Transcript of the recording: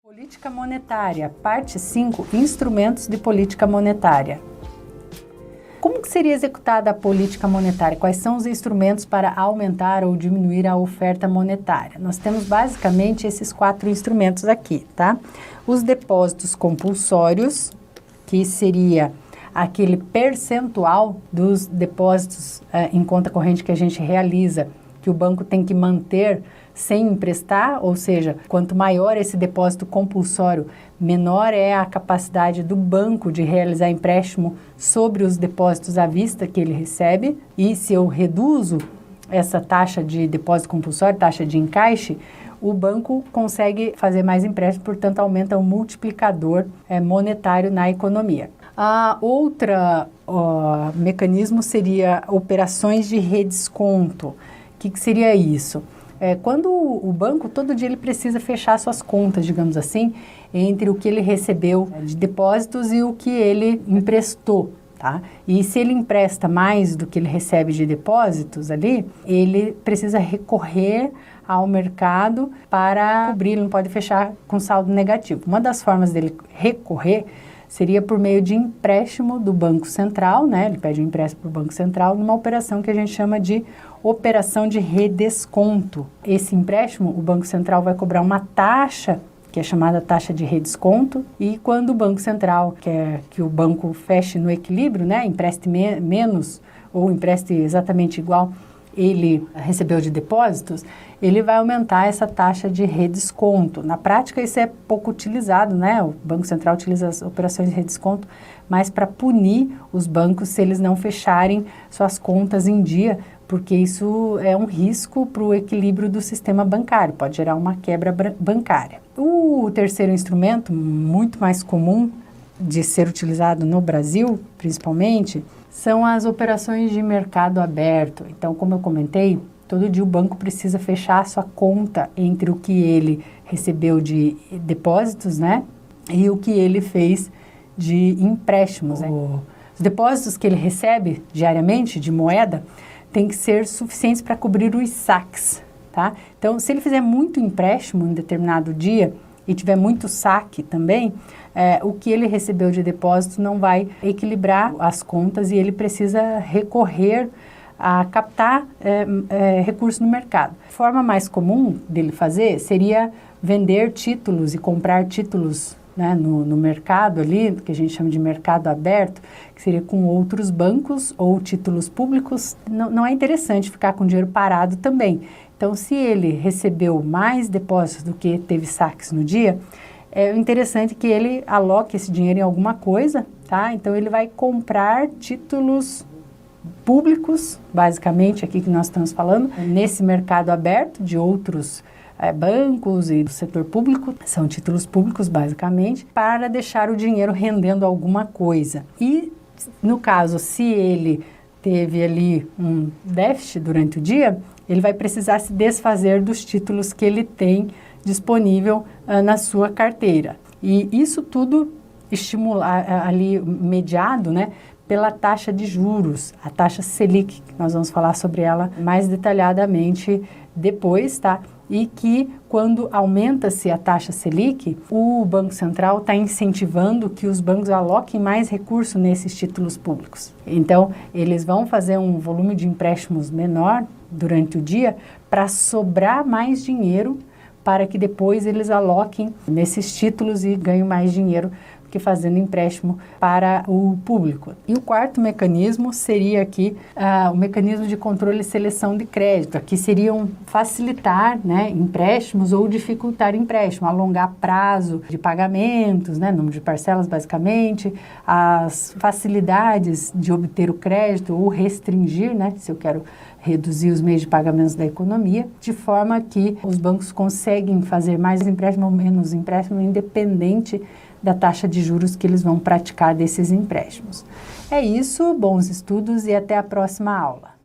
Política monetária, parte 5, instrumentos de política monetária. Como que seria executada a política monetária? Quais são os instrumentos para aumentar ou diminuir a oferta monetária? Nós temos basicamente esses 4 instrumentos aqui, tá? Os depósitos compulsórios, que seria aquele percentual dos depósitos em conta corrente que a gente realiza, que o banco tem que manter sem emprestar, ou seja, quanto maior esse depósito compulsório, menor é a capacidade do banco de realizar empréstimo sobre os depósitos à vista que ele recebe. E se eu reduzo essa taxa de depósito compulsório, taxa de encaixe, o banco consegue fazer mais empréstimo, portanto aumenta o multiplicador monetário na economia. A outra mecanismo seria operações de redesconto. O que seria isso? Quando o banco, todo dia ele precisa fechar suas contas, digamos assim, entre o que ele recebeu de depósitos e o que ele emprestou, tá? E se ele empresta mais do que ele recebe de depósitos ali, ele precisa recorrer ao mercado para cobrir, ele não pode fechar com saldo negativo. Uma das formas dele recorrer seria por meio de empréstimo do Banco Central, né? Ele pede um empréstimo para o Banco Central numa operação que a gente chama de operação de redesconto. Esse empréstimo, o Banco Central vai cobrar uma taxa, que é chamada taxa de redesconto, e quando o Banco Central quer que o banco feche no equilíbrio, né? Empreste menos ou empreste exatamente igual ele recebeu de depósitos, ele vai aumentar essa taxa de redesconto. Na prática, isso é pouco utilizado, né? O Banco Central utiliza as operações de redesconto, mas para punir os bancos se eles não fecharem suas contas em dia, porque isso é um risco para o equilíbrio do sistema bancário, pode gerar uma quebra bancária. O terceiro instrumento, muito mais comum de ser utilizado no Brasil, principalmente, são as operações de mercado aberto. Então, como eu comentei, todo dia o banco precisa fechar a sua conta entre o que ele recebeu de depósitos, né, e o que ele fez de empréstimos, né? Os depósitos que ele recebe diariamente de moeda têm que ser suficientes para cobrir os saques, tá? Então, se ele fizer muito empréstimo em determinado dia e tiver muito saque também, o que ele recebeu de depósito não vai equilibrar as contas e ele precisa recorrer a captar recursos no mercado. A forma mais comum dele fazer seria vender títulos e comprar títulos, né, no mercado ali, que a gente chama de mercado aberto, que seria com outros bancos ou títulos públicos. Não é interessante ficar com dinheiro parado também. Então, se ele recebeu mais depósitos do que teve saques no dia, é interessante que ele aloque esse dinheiro em alguma coisa, tá? Então, ele vai comprar títulos públicos, basicamente, aqui que nós estamos falando, nesse mercado aberto de outros bancos e do setor público, são títulos públicos, basicamente, para deixar o dinheiro rendendo alguma coisa. E, no caso, se ele teve ali um déficit durante o dia, ele vai precisar se desfazer dos títulos que ele tem disponível na sua carteira. E isso tudo ali mediado, né, pela taxa de juros, a taxa Selic, que nós vamos falar sobre ela mais detalhadamente depois, tá? E que quando aumenta-se a taxa Selic, o Banco Central está incentivando que os bancos aloquem mais recursos nesses títulos públicos. Então, eles vão fazer um volume de empréstimos menor durante o dia para sobrar mais dinheiro para que depois eles aloquem nesses títulos e ganhem mais dinheiro que fazendo empréstimo para o público. E o quarto mecanismo seria aqui o mecanismo de controle e seleção de crédito. Aqui seriam facilitar, né, empréstimos ou dificultar empréstimo, alongar prazo de pagamentos, né, número de parcelas basicamente, as facilidades de obter o crédito ou restringir, né, se eu quero reduzir os meios de pagamentos da economia, de forma que os bancos conseguem fazer mais empréstimo ou menos empréstimo independente da taxa de juros que eles vão praticar desses empréstimos. É isso, bons estudos e até a próxima aula.